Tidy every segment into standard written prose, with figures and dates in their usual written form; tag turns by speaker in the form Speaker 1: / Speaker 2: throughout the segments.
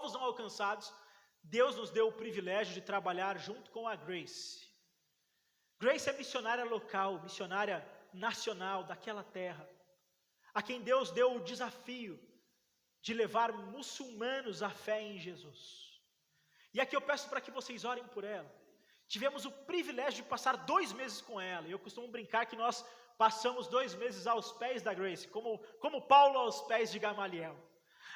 Speaker 1: povos não alcançados, Deus nos deu o privilégio de trabalhar junto com a Grace. Grace é missionária local, missionária nacional daquela terra, a quem Deus deu o desafio de levar muçulmanos à fé em Jesus. E aqui eu peço para que vocês orem por ela. Tivemos o privilégio de passar 2 meses com ela, e eu costumo brincar que nós passamos 2 meses aos pés da Grace, como Paulo aos pés de Gamaliel,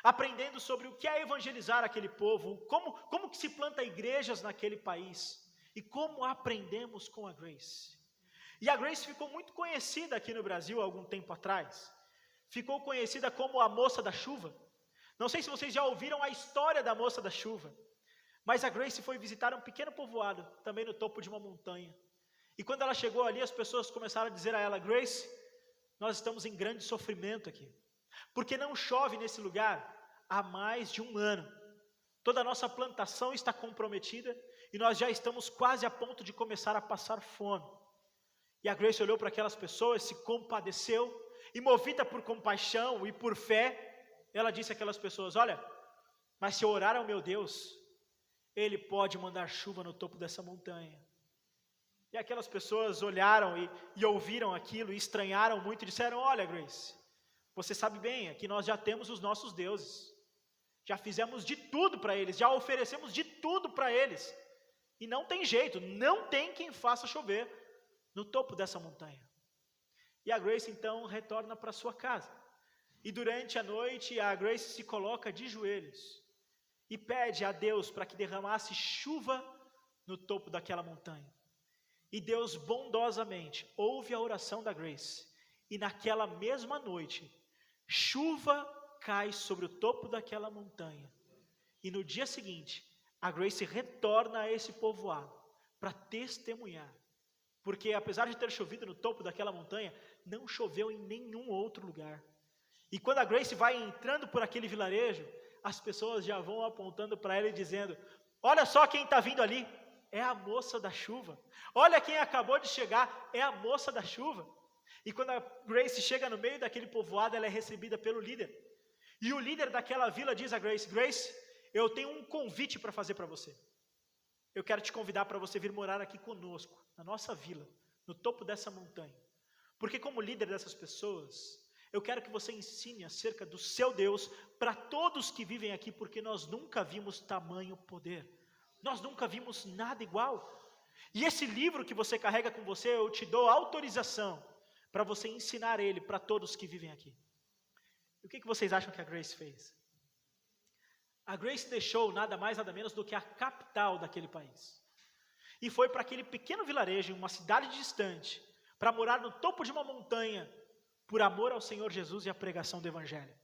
Speaker 1: aprendendo sobre o que é evangelizar aquele povo, como que se planta igrejas naquele país, e como aprendemos com a Grace. E a Grace ficou muito conhecida aqui no Brasil há algum tempo atrás, ficou conhecida como a Moça da Chuva. Não sei se vocês já ouviram a história da Moça da Chuva, mas a Grace foi visitar um pequeno povoado, também no topo de uma montanha. E quando ela chegou ali, as pessoas começaram a dizer a ela: Grace, nós estamos em grande sofrimento aqui, porque não chove nesse lugar há mais de 1 ano. Toda a nossa plantação está comprometida e nós já estamos quase a ponto de começar a passar fome. E a Grace olhou para aquelas pessoas, se compadeceu, e movida por compaixão e por fé, ela disse àquelas pessoas: olha, mas se eu orar ao meu Deus, Ele pode mandar chuva no topo dessa montanha. E aquelas pessoas olharam e ouviram aquilo, e estranharam muito, e disseram: olha, Grace, você sabe bem, aqui nós já temos os nossos deuses, já fizemos de tudo para eles, já oferecemos de tudo para eles, e não tem jeito, não tem quem faça chover no topo dessa montanha. E a Grace então retorna para sua casa, e durante a noite a Grace se coloca de joelhos, e pede a Deus para que derramasse chuva no topo daquela montanha. E Deus bondosamente ouve a oração da Grace, e naquela mesma noite, chuva cai sobre o topo daquela montanha. E no dia seguinte, a Grace retorna a esse povoado para testemunhar, porque apesar de ter chovido no topo daquela montanha, não choveu em nenhum outro lugar. E quando a Grace vai entrando por aquele vilarejo, as pessoas já vão apontando para ela e dizendo: olha só quem está vindo ali, é a Moça da Chuva. Olha quem acabou de chegar, é a Moça da Chuva. E quando a Grace chega no meio daquele povoado, ela é recebida pelo líder. E o líder daquela vila diz a Grace: Grace, eu tenho um convite para fazer para você. Eu quero te convidar para você vir morar aqui conosco, na nossa vila, no topo dessa montanha. Porque como líder dessas pessoas, eu quero que você ensine acerca do seu Deus para todos que vivem aqui, porque nós nunca vimos tamanho poder. Nós nunca vimos nada igual. E esse livro que você carrega com você, eu te dou autorização para você ensinar ele para todos que vivem aqui. E o que vocês acham que a Grace fez? A Grace deixou nada mais, nada menos do que a capital daquele país. E foi para aquele pequeno vilarejo, em uma cidade distante, para morar no topo de uma montanha, por amor ao Senhor Jesus e à pregação do Evangelho.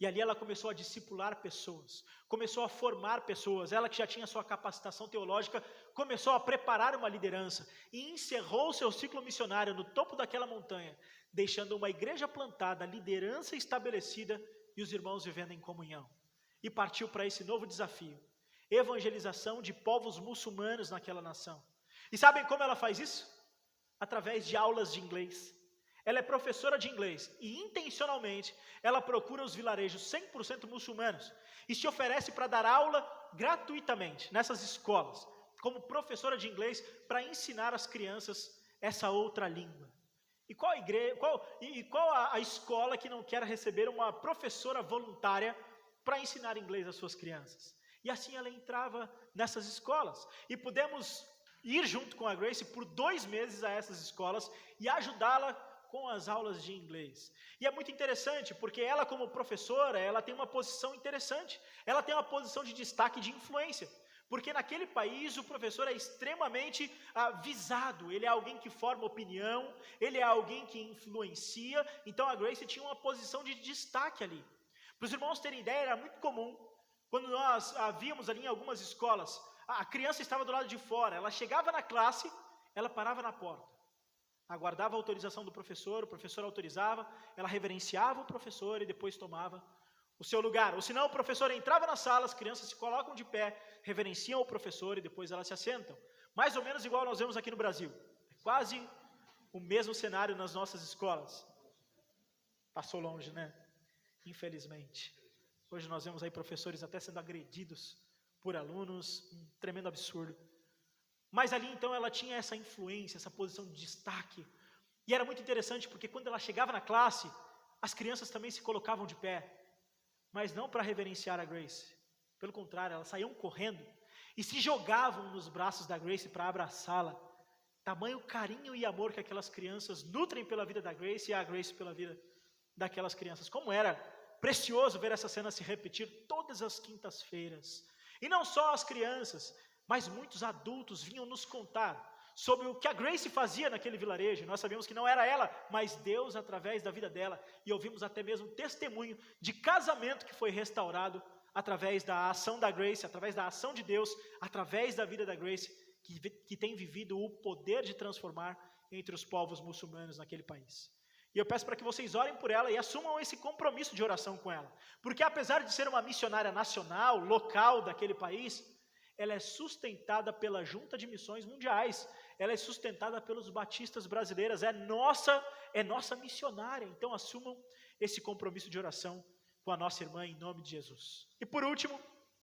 Speaker 1: E ali ela começou a discipular pessoas, começou a formar pessoas. Ela que já tinha sua capacitação teológica, começou a preparar uma liderança e encerrou seu ciclo missionário no topo daquela montanha, deixando uma igreja plantada, liderança estabelecida e os irmãos vivendo em comunhão. E partiu para esse novo desafio, evangelização de povos muçulmanos naquela nação. E sabem como ela faz isso? Através de aulas de inglês. Ela é professora de inglês e intencionalmente ela procura os vilarejos 100% muçulmanos e se oferece para dar aula gratuitamente nessas escolas, como professora de inglês, para ensinar às crianças essa outra língua. E qual a escola que não quer receber uma professora voluntária para ensinar inglês às suas crianças? E assim ela entrava nessas escolas e pudemos ir junto com a Grace por 2 meses a essas escolas e ajudá-la com as aulas de inglês. E é muito interessante, porque ela como professora, ela tem uma posição interessante, ela tem uma posição de destaque, de influência, porque naquele país o professor é extremamente visado, ele é alguém que forma opinião, ele é alguém que influencia, então a Grace tinha uma posição de destaque ali. Para os irmãos terem ideia, era muito comum, quando nós víamos ali em algumas escolas, a criança estava do lado de fora, ela chegava na classe, ela parava na porta, aguardava a autorização do professor, o professor autorizava, ela reverenciava o professor e depois tomava o seu lugar. Ou senão o professor entrava na sala, as crianças se colocam de pé, reverenciam o professor e depois elas se assentam. Mais ou menos igual nós vemos aqui no Brasil. É quase o mesmo cenário nas nossas escolas. Passou longe, né? Infelizmente. Hoje nós vemos aí professores até sendo agredidos por alunos, um tremendo absurdo. Mas ali então ela tinha essa influência, essa posição de destaque. E era muito interessante porque quando ela chegava na classe, as crianças também se colocavam de pé. Mas não para reverenciar a Grace. Pelo contrário, elas saíam correndo e se jogavam nos braços da Grace para abraçá-la. Tamanho carinho e amor que aquelas crianças nutrem pela vida da Grace e a Grace pela vida daquelas crianças. Como era precioso ver essa cena se repetir todas as quintas-feiras. E não só as crianças, mas muitos adultos vinham nos contar sobre o que a Grace fazia naquele vilarejo. Nós sabíamos que não era ela, mas Deus através da vida dela. E ouvimos até mesmo testemunho de casamento que foi restaurado através da ação da Grace, através da ação de Deus, através da vida da Grace, que tem vivido o poder de transformar entre os povos muçulmanos naquele país. E eu peço para que vocês orem por ela e assumam esse compromisso de oração com ela. Porque apesar de ser uma missionária nacional, local daquele país, ela é sustentada pela Junta de Missões Mundiais. Ela é sustentada pelos batistas brasileiros. É nossa missionária. Então assumam esse compromisso de oração com a nossa irmã em nome de Jesus. E por último,